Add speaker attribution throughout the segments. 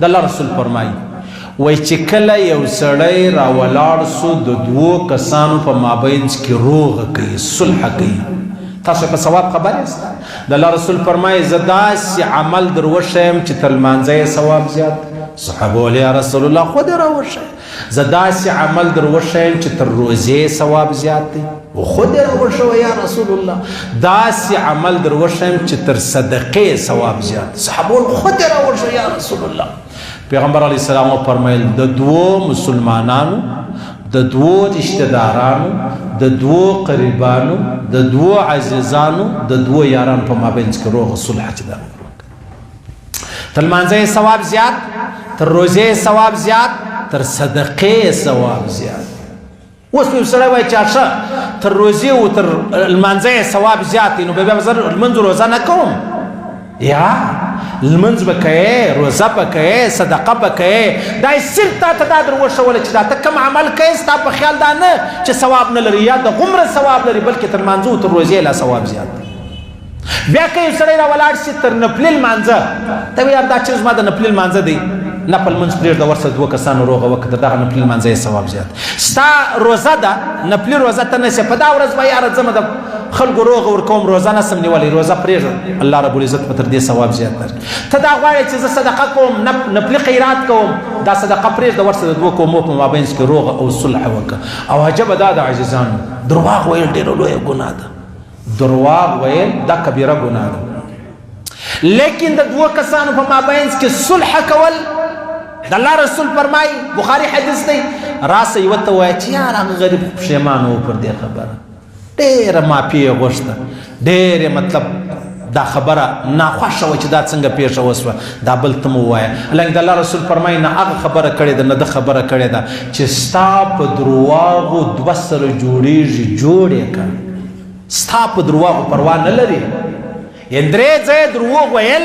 Speaker 1: د الله رسول فرمایي وای چې کله یو سړی راولاړ سو د دوو کسانو په مابینځ کې روغه کوي صلح کوي تاسو په ثواب خبر یاست د الله رسول فرمایي زه داسې عمل در وښیم چې تر لمانځه ثواب زیات صحابه ویل یا رسول الله خو دې راوښیه زه داسې عمل در وښیم چې تر روزې ثواب زیات دی و خو دې راوښیه یا رسول الله داسې عمل در وښیم چې تر صدقې ثواب زیات صحابه ویل خو دې راوښیه یا رسول الله پیغمبر علیه السلام فرمایل د دوو مسلمانانو د دوو رشتہ دارانو د دوو قریبانو د دوو عزیزانو د دوو یارانو په مابینځ کې روغه صلح چې دا تر لمانځه ثواب زیات تر روزې ثواب زیات تر صدقې ثواب زیات اوس یو سړی وایي چې ښه تر روزې او تر لمانځه ثواب زیات نو بیا زه لمونځ روزه نه کوم یا لمنځ به کوې روزه به کوې صدقه به کوې دا یې صرف تا ته دا در وښوله چې دا ته کوم عمل کوې ستا په خیال دا نه چې ثواب نه لري یا د غومره ثواب لري بلکې تر لمانځه او تر روزې لا ثواب زیات دی بیا که یو سړی راولاړ شي تر نفلي لمانځه ته وایي یار دا چې زما د نفلي لمانځه دی نفل منځ پرېږده ورسره دوه کسانو روغه وکړه تر دغه نفلي لمانځه یې ثواب زیات ستا روزه ده نفلي روزه ته نه شې په دا ورځ به یاره ځمه د خلکو روغه ورکوم روزه نسم نیولی روزه پرېږده الله رب العزت به تر دې ثواب زیات درکړي ته دا غواړې چې زه صدقه کوم نفلي خیرات کوم دا صدقه پرېږده ورسره د دوه قومو په مابینځ کې روغه او صلح وکړه او عجبه دا د عزیزانو درواغ ویل ډېره لویه ګناه ده درواغ ویل دا کبیره ګناه ده لیکن د دوه کسانو په مابینځ کې صلح کول د الله رسول فرمایي بخاري حدیث دی راسه یوه ته وایه چې یار هغه غریب پښیمانه و پر دې خبره ډېره معافي یې غوښته ډېرې مطلب دا خبره ناخوښه وه چې دا څنګه پیښه وسوه دا بل ته مو ووایه لکه د الله رسول فرمایي نه هغه خبره کړې ده نه ده خبره کړې ده چې ستا په درواغو دوه سره جوړېږي جوړ یې کړه ستا په درواغو پروا نه لري یعنې درې ځایه دروغ ویل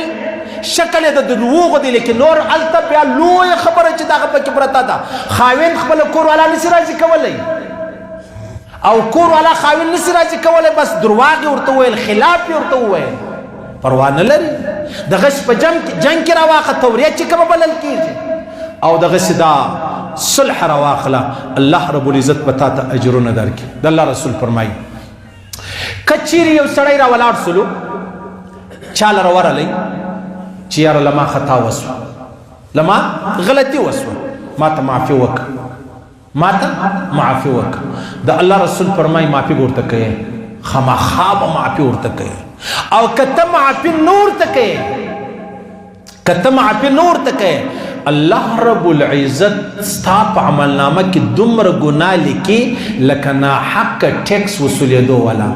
Speaker 1: شکل یې د دروغو دی لیکن نور هلته بیا لویه خبره چې دغه پکې پرته ده خاوند خپله کور والا نسي راضي کولی او کور والا خاوند نسي راضي کولی بس درواغ یې ورته وویل خلاف یې ورته وویل پروا نه لري دغسې په جنګ کې راواخه توریه چې کومه بلل کېږي او دغسې دا صلح راواخله الله رب العزت به تا ته اجرونه درکړي د الله رسول فرمایي که چیرې یو سړی راولاړ سلو چا لره ورغلی چې یاره لما خطا وسوه لما غلطي وسوه ما ته معافي وکړه ما ته معافي وکړه د الله رسول فرمایي معافي به ورته کوې خامخا به معافي ورته کوې او که ته معافي نه ورته کوې که ته معافي نه ورته کوې الله رب العزت ستا په عملنامه کې دومره ګناه لیکي لکه ناحقه ټیکس وصولېدو والا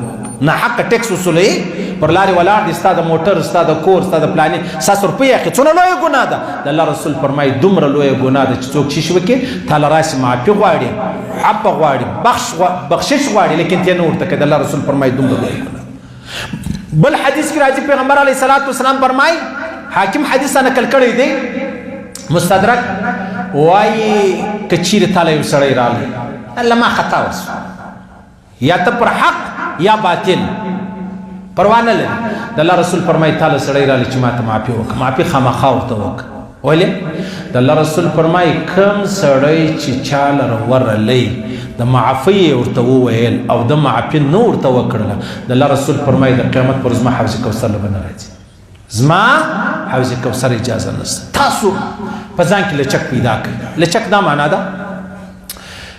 Speaker 1: ناحقه ټیکس وصولوي پر لارې ولاړ دي ستا د موټر ستا د کور ستا د پلانې 100 روپۍ اخلي څونه لویه ګناه ده د الله رسول فرمایي دومره لویه ګناه ده چې څوک شیش وکړي تا له راسې معافي غواړي عفو غواړي بخشش غواړي لیکن ته نه ورته کوي د الله رسول فرمایي دومره لویه ګناه بل حدیث کې راځي پیغمبر علیه الصلاة والسلام فرمایي حاکم حدیث نقل کړی دی مستدرک وایي که چیرې تا له یو سړی راغلی الله ما خطا وسو یا ته پر حق یا باطل پروا نه لري د الله رسول فرمایي تا له سړی راغلی چې ما ته معافي وکړه معافي خامخا ورته وکړه ولې د الله رسول فرمایي کوم سړی چې چا لره ورغلی د معافي یې ورته وویل او د معافي نه ورته وکړله د الله رسول فرمایي د قیامت پر زما حوض کوثر له به نه راځي زما حوض کوثر اجازه نشته تاسو په ځان کې لچک پیدا کړئ لچک دا معنا ده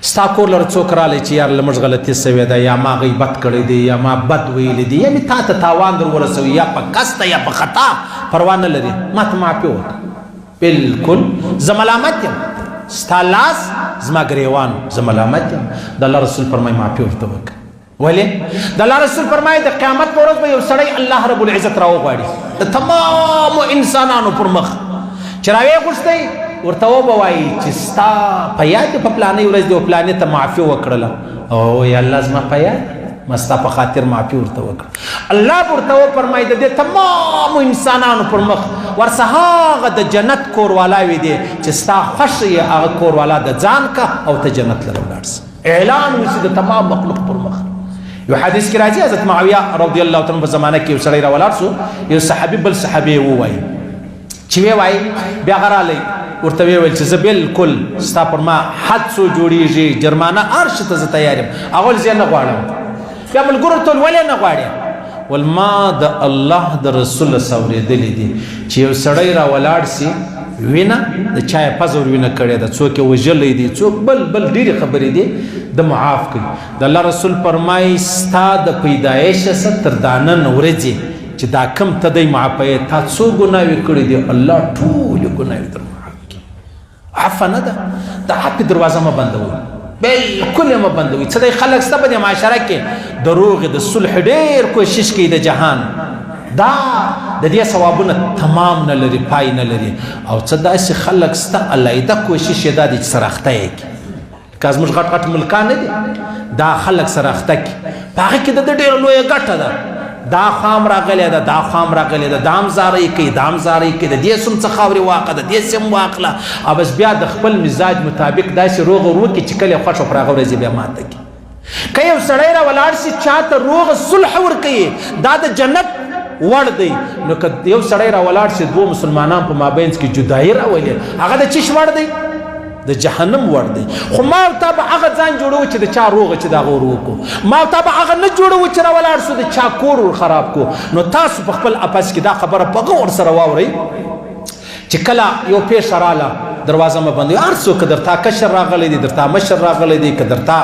Speaker 1: ستا کور لره څوک رالی چې یار له موږ غلطي سوې ده یا ما غیبت کړی دی یا ما بد ویلی دی یعنې تا ته تاوان در ورسوي یا په قصده یا په خطا پروا نه لري ما ته معافي وکړه بلکل زه ملامت یم ستا لاس زما ګریوان زه ملامت یم د الله رسول فرمایي معافي ورته وکړه ولې د الله رسول فرمایي د قیامت په ورځ به یو سړی الله رب العزت راوغواړي د تمامو انسانانو پر مخ چې راویې غوښتی ورته وبه وایي چې ستا په یاد په پلانې ورځ دی او پلانې ته معافي وکړله او یا الله زما په یاد ما ستا په خاطر معافي ورته وکړه الله به ورته وفرمایي د دې تمامو انسانانو پر مخ ورڅه هغه د جنت کوروالا وي دی چې ستا خوښ یې هغه کوروالا د ځان کا او ته جنت لره ولاړ سه اعلان وشي د تمام مخلوق پر مخ یو حدیث کې راځي حضرت معاویه رضی الله تعالی عنہ په زمانه کې یو سړی راولاړ سو یو صحابي بل صحابي ووایي چې وایي بیا غرالی ورته ویل چې زه بالکل ستا پر ما حدسو جوړیږي جرمانه هر شي ته زه تیار یم هغه زه نه غواړم بیا ملګرو ټول ولې نه غواړي ول ما د الله د رسول اورېدلې دي چې یو سړی را ولاړ سي وینه د چا یې پزور وینه کړې ده څوک یې وژلی دی څوک بل ډېرې خبرې دي د معاف کوي د الله رسول فرمایي ستا د پیدایشه څه تر دا نن ورځې چې دا کم ته دی معافیې تا څو ګناوې کړي دي الله ټولې ګناوې در معاف کړي عفه نه ده د عفې دروازه مه بندوئ بالکل مه بندوئ څه دی خلک شته په دې معاشره کې د روغې د صلح ډېر کوشش کوي د جهان دا د دې ثوابونه تمام نه لري پای نه لري او څه داسې خلک شته علیحده کوشش یې دا دی چې سره اخته یې کړي که زموږ غټ غټ ملکان نه دي دا خلک سره اخته کړي په هغې کې د ده ډېره لویه ګټه ده دا خام راغلی ده دا خام راغلی ده دا هم زارۍ کوي دا هم زارۍ کوي د دې سم څه خاورې واقع ده دې سم واخله او بس بیا د خپل مزاج مطابق داسې روغ وکړي چې کله یې خوښه پر هغه ورځ بیا ماته کړي که یو سړی را ولاړ شي چاته روغ صلح ورکوي دا د جنت وړ دی نو که یو سړی را ولاړ شي دوه مسلمانان په مابینځ کې جدایي راولي هغه د چیش وړ دی د جهنم وړ دی خو ما او تا به هغه ځان جوړوو چې د چا روغه چې د هغه ور وکړو ما او تا به هغه نه جوړوو چې را ولاړ شو د چا کور ور خراب کړو نو تاسو په خپل اپس کې دا خبره په غور سره واورئ چې کله یو پیښه راله دروازه مه بندوي هر څوک که درتا کشر راغلی دی درتا مشر راغلی دی که درتا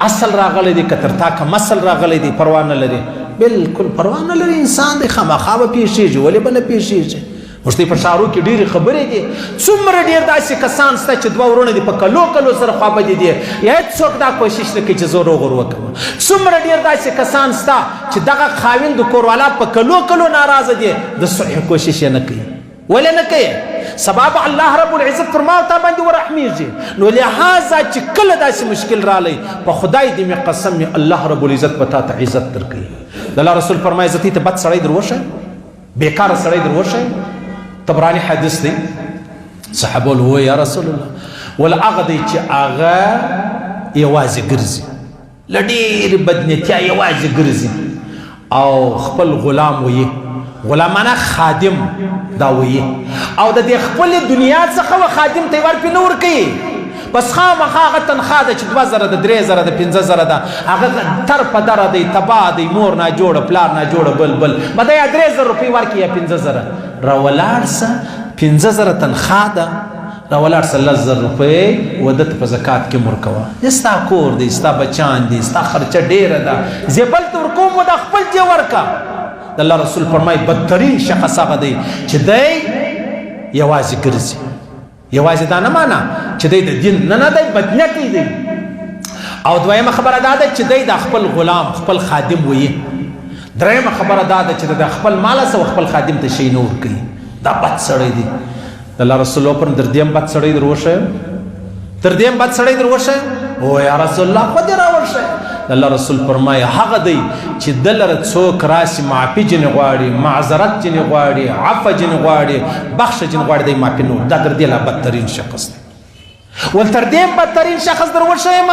Speaker 1: اصل راغلی دی که درتا کم اصل راغلی دی پروا نه لري بالکل پروا نه لري انسان دی خامخا به پیښیږي ولې به نه پیښیږي موږ په شارو کې ډېرې خبرې دي څومره ډېر داسې کسان شته چې دوه ورونه دي په کلو سره خوابدي دي یا هېڅوک دا کوشش نه کوي چې زه روغ ور وکړم څومره ډېر داسې کسان شته چې دغه خاوند د کوروالا په کلو ناراضه دي د صلح کوشش یې نه کوي ولې نه کوي سبب الله رب العزت پر ما او تا باندې ورحمیږي نو لهذا چې کله داسې مشکل رالی په خدای دې مې قسم مې الله رب العزت به تا ته عزت درکوي د الله رسول فرمایي زه ته بد سړی در وښیم بېکاره سړی در وښیم طبراني حدیث دی صحابه هو یا رسول الله ول هغه دی چې هغه یوازې ګرځي له ډېرې بدنیتیا یوازې ګرځي او خپل غلام ویي غلامانه خادم دا ویي او د دې خپل دنیا څخه خادم ته ورپې نه ورکوي بس خامخا هغه تنخوا ده چې 2000 ده 3000 ده 15000 ده هغه تر په دره دی تباه دی مور نه جوړه پلار نه جوړه بل به دی 3000 روپۍ ورکړي یا 15000 را ولاړ شه 15000 تنخوا ده را ولاړ شه 10000 روپۍ وده ته په زکات کې مور کوه ستا کور دی ستا بچان دي ستا خرچه ډېره ده زه بل ته ورکوم و دا خپل دې ورکه د الله رسول فرمایي بدترین شخص هغه دی چې دی یوازې ګرځي یوازې دا نه معنا چې دی د دین نه دی بدنیتی دی او دویمه خبره دا ده چې دی د خپل غلام خپل خادم ویي دریمه خبره دا ده چې د خپل مال سره خپل خادم ته شی نه ورکوي دا بد سړی دی د الله رسول پر در دیم بد سړی در وښیم تر دیم بد سړی در وښیم او یا رسول الله خو دې راوښیم د الله رسول فرمایي هغه دی چې دلته څوک راشي معافي جن غواړي معذرت جن غواړي عفو جن غواړي بخښ جن غواړي دی معافي نو دا در دې لا بدترین شخص دی ول تر دې بدترین شخص در وښیم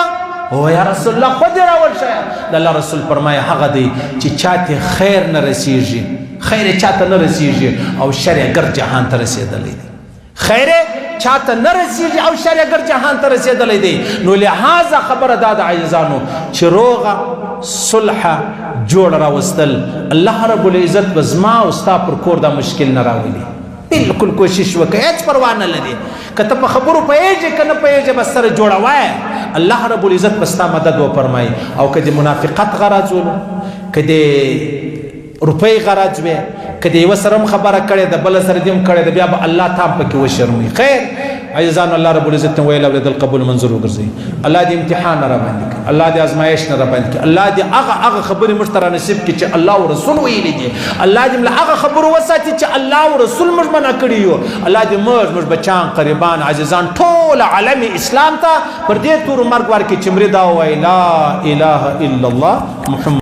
Speaker 1: او یا رسول الله خو دې راوښیم د الله رسول فرمایي هغه دی چې چاته خیر نه رسیږي خیر چاته نه رسیږي او شر ګر جهان ته رسیدلی دی خیر چاته نه رسیږي او شر ګر جهان ته رسیدلی دی نو لهذا خبره دا د عزیزانو چې روغه صلح جوړ راوستل الله رب العزت به زما او ستا پر کور دا مشکل نه راولي بالکل کوشش وکړه هیڅ پروا نه لري که ته په خبرو پوهېږې که نه پوهېږې بس سره جوړوایه الله رب العزت به ستا مدد وفرمایي او که د منافقت غرض ولو که د روپۍ غرض وی که د یوه سره هم خبره کړې ده بله سره دې هم کړې ده بیا به الله تا هم پکې وشرموي خیر عزیزانو الله رب العزت ویل اورېدل قبول منظور وګرځوي الله دې امتحان را باندې کړي الله دې ازمایش نه را باندې کړي الله دې هغه خبرې موږ ته را نصیب کړي چې الله او رسول ویلي دي الله دې موږ هغه خبرو وساتي چې الله او رسول موږ منع کړي یو الله دې موږ بچان قریبان عزیزان ټول عالم اسلام ته پر دې تور مرګ ورکړي چې مړه دا وایي لا اله الا الله محمد